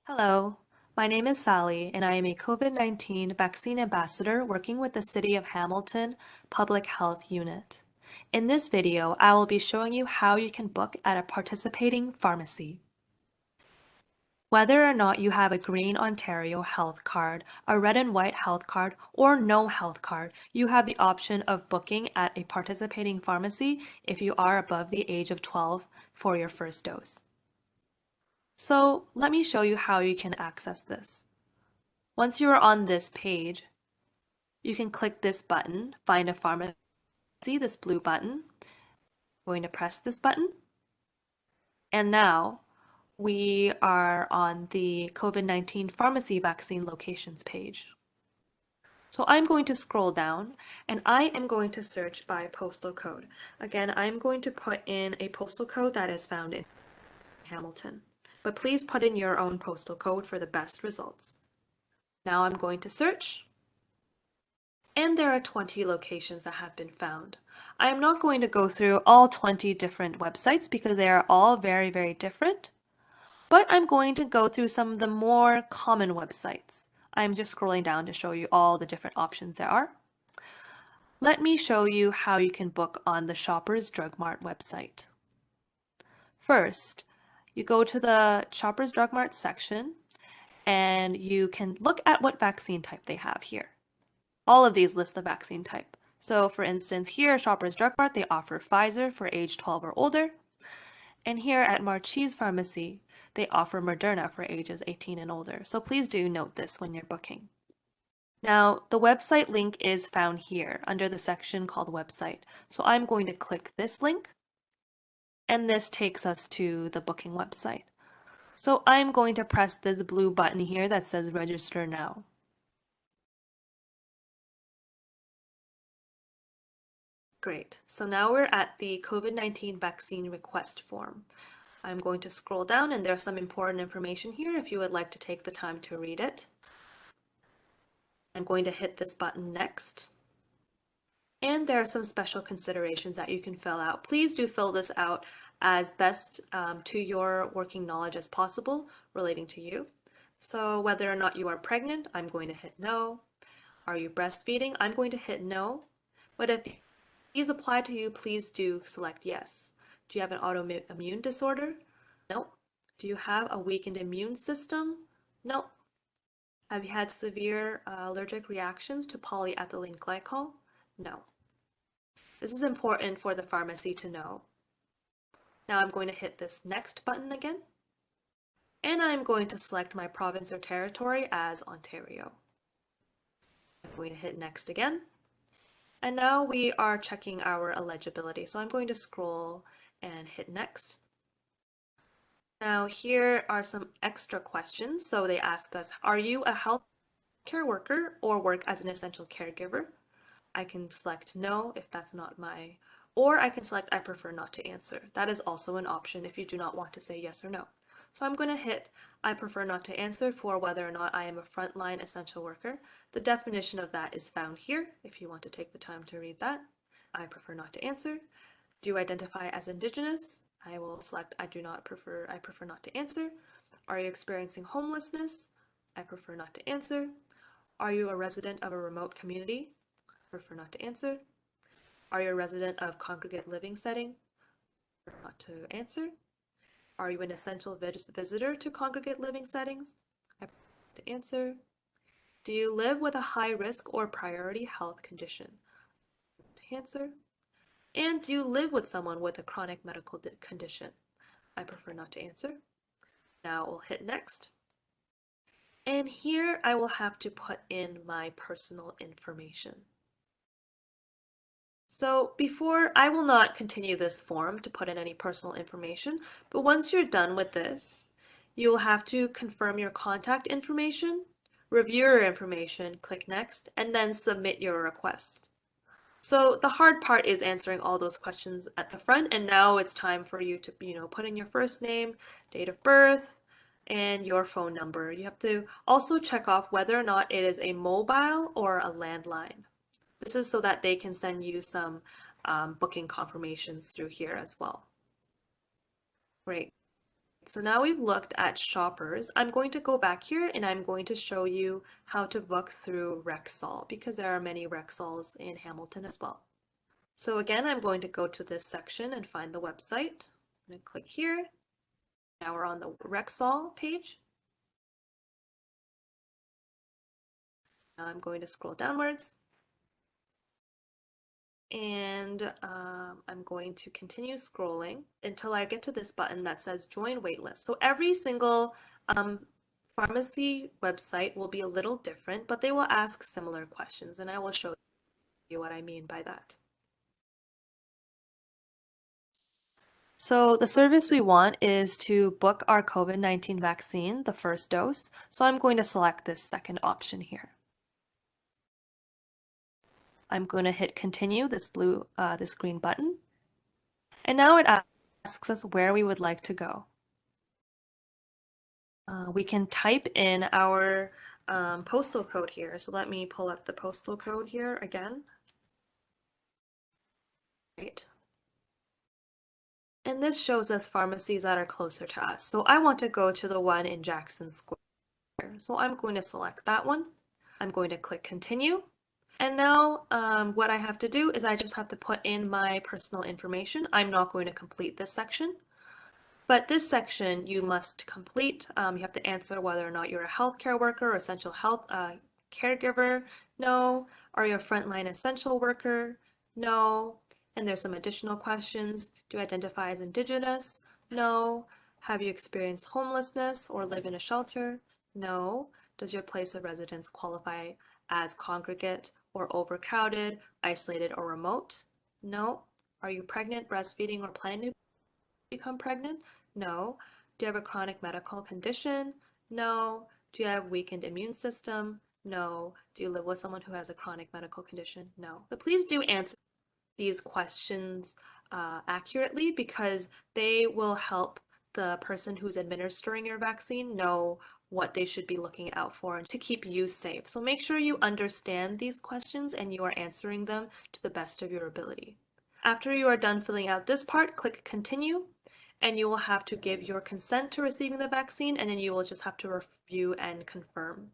Hello, my name is Sally, and I am a COVID-19 vaccine ambassador working with the City of Hamilton Public Health Unit. In this video, I will be showing you how you can book at a participating pharmacy. Whether or not you have a Green Ontario health card, a red and white health card, or no health card, you have the option of booking at a participating pharmacy if you are above the age of 12 for your first dose. So let me show you how you can access this. Once you are on this page, you can click this button, Find a Pharmacy, this blue button. I'm going to press this button. And now we are on the COVID-19 pharmacy vaccine locations page. So I'm going to scroll down and I am going to search by postal code. Again, I'm going to put in a postal code that is found in Hamilton, but please put in your own postal code for the best results. Now I'm going to search. And there are 20 locations that have been found. I am not going to go through all 20 different websites because they are all very, very different, but I'm going to go through some of the more common websites. I'm just scrolling down to show you all the different options there are. Let me show you how you can book on the Shoppers Drug Mart website. First, you go to the Shoppers Drug Mart section and you can look at what vaccine type they have here. All of these list the vaccine type. So for instance, here at Shoppers Drug Mart, they offer Pfizer for age 12 or older. And here at Marchese Pharmacy, they offer Moderna for ages 18 and older. So please do note this when you're booking. Now, the website link is found here under the section called Website. So I'm going to click this link, and this takes us to the booking website. So I'm going to press this blue button here that says Register Now. Great. So now we're at the COVID-19 vaccine request form. I'm going to scroll down and there's some important information here if you would like to take the time to read it. I'm going to hit this button Next. And there are some special considerations that you can fill out. Please do fill this out as best to your working knowledge as possible relating to you. So whether or not you are pregnant, I'm going to hit no. Are you breastfeeding? I'm going to hit no. But if these apply to you, please do select yes. Do you have an autoimmune disorder? No. Do you have a weakened immune system? No. Have you had severe allergic reactions to polyethylene glycol? No. This is important for the pharmacy to know. Now I'm going to hit this next button again, and I'm going to select my province or territory as Ontario. I'm going to hit next again. And now we are checking our eligibility. So I'm going to scroll and hit next. Now here are some extra questions. So they ask us, are you a healthcare worker or work as an essential caregiver? I can select no if that's not my, or I can select I prefer not to answer. That is also an option if you do not want to say yes or no. So I'm going to hit I prefer not to answer for whether or not I am a frontline essential worker. The definition of that is found here if you want to take the time to read that. I prefer not to answer. Do you identify as Indigenous? I will select I prefer not to answer. Are you experiencing homelessness? I prefer not to answer. Are you a resident of a remote community? Prefer not to answer. Are you a resident of congregate living setting? Prefer not to answer. Are you an essential visitor to congregate living settings? I prefer not to answer. Do you live with a high risk or priority health condition? To answer. And do you live with someone with a chronic medical condition? I prefer not to answer. Now we'll hit next. And here I will have to put in my personal information. So I will not continue this form to put in any personal information, but once you're done with this, you will have to confirm your contact information, review your information, click next, and then submit your request. So the hard part is answering all those questions at the front, and now it's time for you to, put in your first name, date of birth, and your phone number. You have to also check off whether or not it is a mobile or a landline. This is so that they can send you some booking confirmations through here as well. Great. So now we've looked at shoppers. I'm going to go back here and I'm going to show you how to book through Rexall because there are many Rexalls in Hamilton as well. So again, I'm going to go to this section and find the website. I'm going to click here. Now we're on the Rexall page. Now I'm going to scroll downwards and I'm going to continue scrolling until I get to this button that says join waitlist. So every single pharmacy website will be a little different, but they will ask similar questions, and I will show you what I mean by that. So the service we want is to book our COVID-19 vaccine, the first dose. So I'm going to select this second option here. I'm going to hit continue, this green button. And now it asks us where we would like to go. We can type in our postal code here. So let me pull up the postal code here again. Right. And this shows us pharmacies that are closer to us. So I want to go to the one in Jackson Square. So I'm going to select that one. I'm going to click continue. And now what I have to do is I just have to put in my personal information. I'm not going to complete this section. But this section you must complete. You have to answer whether or not you're a healthcare worker or essential health caregiver. No. Are you a frontline essential worker? No. And there's some additional questions. Do you identify as Indigenous? No. Have you experienced homelessness or live in a shelter? No. Does your place of residence qualify as congregate or overcrowded, isolated, or remote? No. Are you pregnant, breastfeeding, or planning to become pregnant? No. Do you have a chronic medical condition? No. Do you have weakened immune system? No. Do you live with someone who has a chronic medical condition? No. But please do answer these questions accurately because they will help the person who's administering your vaccine know what they should be looking out for to keep you safe. So make sure you understand these questions and you are answering them to the best of your ability. After you are done filling out this part, click continue, and you will have to give your consent to receiving the vaccine, and then you will just have to review and confirm.